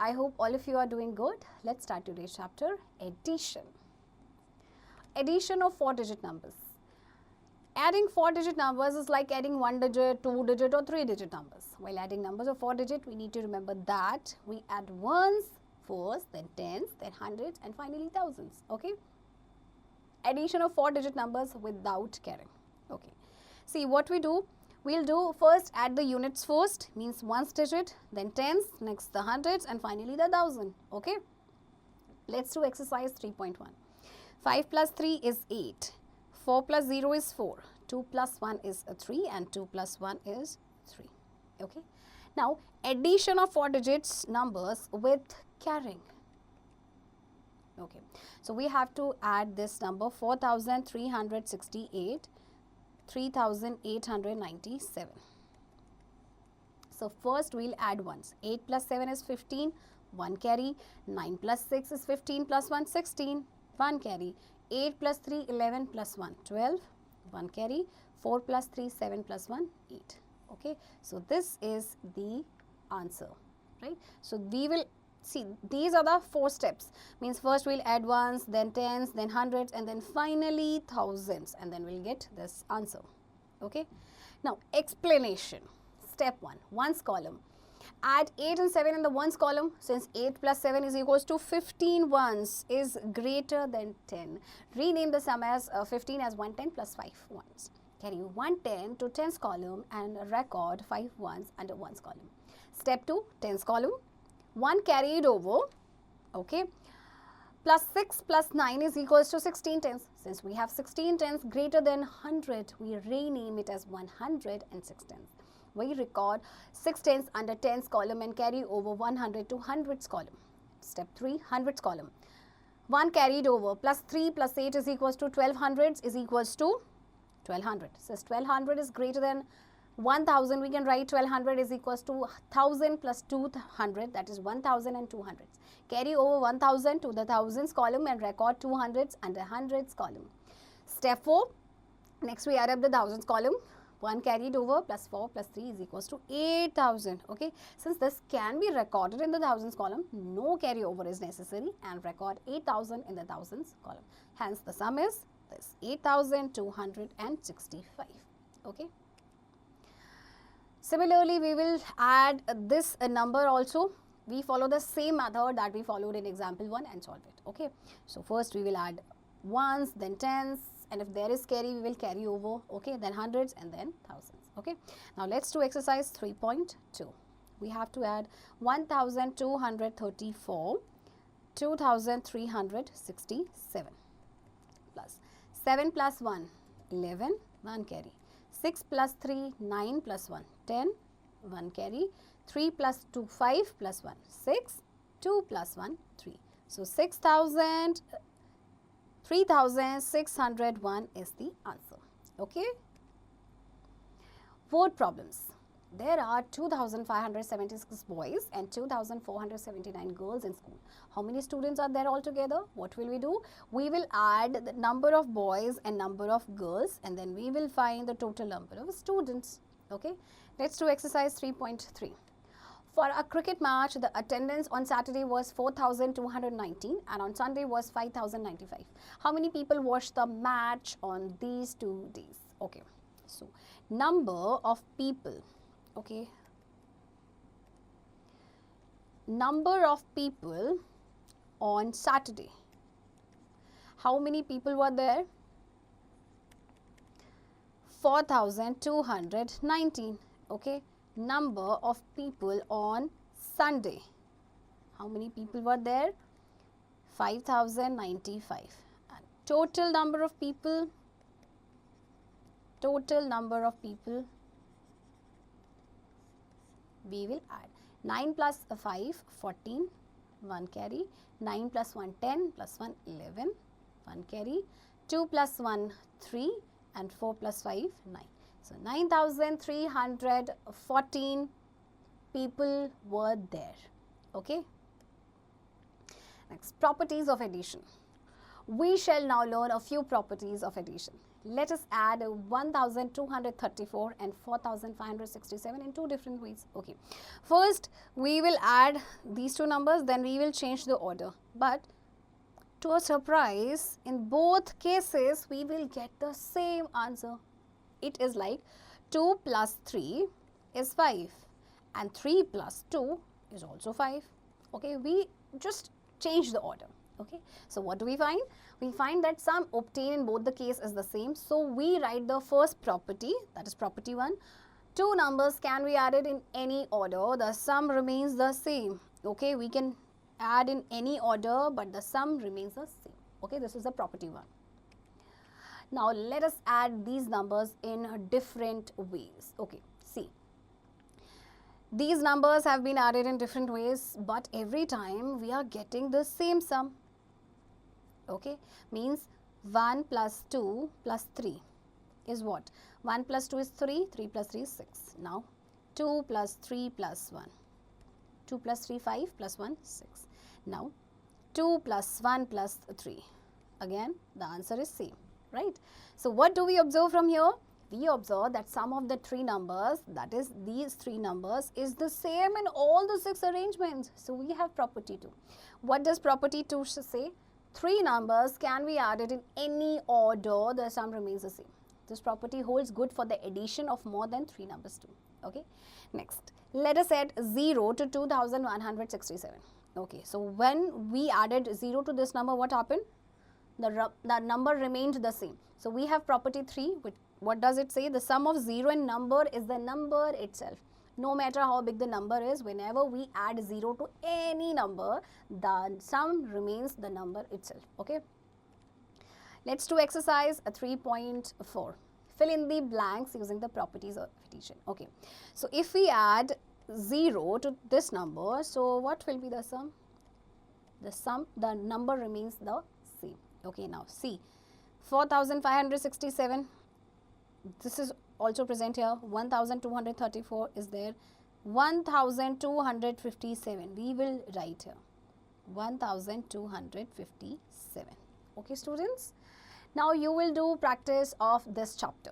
I hope all of you are doing good. Let's start today's chapter, addition. Addition of 4-digit numbers. Adding 4-digit numbers is like adding 1-digit, 2-digit or 3-digit numbers. While adding numbers of 4-digit, we need to remember that we add ones first, then tens, then hundreds and finally thousands. Okay? Addition of 4-digit numbers without carrying. Okay. See what we do. We'll do first add the units first, means ones digit, then tens, next the hundreds and finally the thousand. Okay. Let's do exercise 3.1. 5 plus 3 is 8. 4 plus 0 is 4. 2 plus 1 is 3 and 2 plus 1 is 3. Okay. Now addition of 4 digits numbers with carrying. Okay. So we have to add this number 4,368. 3,897. So first we'll add ones. 8 plus 7 is 15, 1 carry. 9 plus 6 is 15 plus 1, 16, 1 carry. 8 plus 3, 11 plus 1, 12, 1 carry. 4 plus 3, 7 plus 1, 8. Okay. So this is the answer, right? So we will see, these are the 4 steps. Means first we'll add ones, then tens, then hundreds and then finally thousands, and then we'll get this answer. Okay. Now explanation. Step 1, ones column. Add 8 and 7 in the ones column. Since 8 plus 7 is equals to 15 ones is greater than 10. Rename the sum as 15 as 110 plus 5 ones. Carry 110 to tens column and record 5 ones under ones column. Step 2, tens column. 1 carried over, okay, plus 6 plus 9 is equals to 16 tens. Since we have 16 tens greater than 100, we rename it as 106 tens. We record 6 tens under tens column and carry over 100 to hundreds column. Step 3, hundreds column. 1 carried over plus 3 plus 8 is equals to 12 hundreds is equals to 1200. Since 1200 is greater than 1000, we can write 1200 is equals to 1000 plus 200, that is 1200. Carry over 1000 to the thousands column and record 200s under hundreds column. Step 4, next we add up the thousands column. 1 carried over plus 4 plus 3 is equals to 8000. Okay, since this can be recorded in the thousands column, no carryover is necessary and record 8000 in the thousands column. Hence the sum is this 8265. Okay. Similarly, we will add this number also. We follow the same method that we followed in example 1 and solve it. Okay. So first we will add ones, then tens, and if there is carry, we will carry over. Okay. Then hundreds and then thousands. Okay. Now let's do exercise 3.2. We have to add 1234, 2367 plus 7 plus 1, 11, 1 carry. 6 plus 3, 9 plus 1, 10, 1 carry. 3 plus 2, 5 plus 1, 6, 2 plus 1, 3. So 3601 is the answer. Okay. Word problems. There are 2576 boys and 2479 girls in school. How many students are there altogether? What will we do? We will add the number of boys and number of girls and then we will find the total number of students. Okay. Let's do exercise 3.3. For a cricket match, the attendance on Saturday was 4219 and on Sunday was 5095. How many people watched the match on these 2 days? Okay. So, number of people. Okay, number of people on Saturday. How many people were there? 4219. Okay, number of people on Sunday. How many people were there? 5095. And total number of people. We will add 9 plus 5, 14, 1 carry, 9 plus 1, 10, plus 1, 11, 1 carry, 2 plus 1, 3 and 4 plus 5, 9. So 9314 people were there. Okay. Next, properties of addition. We shall now learn a few properties of addition. let us add 1234 and 4567 in two different ways. Okay, first we will add these two numbers, then we will change the order. But to our surprise, in both cases we will get the same answer. It is like 2 plus 3 is 5 and 3 plus 2 is also 5. Okay, we just change the order. Okay, so what do we find? We find that sum obtained in both the case is the same. So we write the first property, that is property 1. Two numbers can be added in any order, the sum remains the same. Okay, we can add in any order but the sum remains the same. Okay, this is the property 1. Now let us add these numbers in different ways. Okay, see. These numbers have been added in different ways, but every time we are getting the same sum. Okay, means 1 plus 2 plus 3 is what? 1 plus 2 is 3, 3 plus 3 is 6. Now 2 plus 3 plus 1. 2 plus 3, 5 plus 1, 6. Now 2 plus 1 plus 3. Again, the answer is same, right? So what do we observe from here? We observe that sum of the three numbers, that is these three numbers, is the same in all the 6 arrangements. So we have property 2. What does property 2 say? Three numbers can be added in any order, the sum remains the same. This property holds good for the addition of more than 3 numbers too. Okay. Next, let us add 0 to 2167. Okay, so when we added 0 to this number, what happened? The number remained the same. So we have property 3, which, what does it say? The sum of 0 and number is the number itself. No matter how big the number is, whenever we add 0 to any number, the sum remains the number itself. Okay. Let's do exercise 3.4. Fill in the blanks using the properties of addition. Okay. So if we add 0 to this number, so what will be the sum? The number remains the same. Okay. Now see, 4567. This is also present here. 1234 is there. 1257 we will write here. 1257. Okay, students. Now you will do practice of this chapter.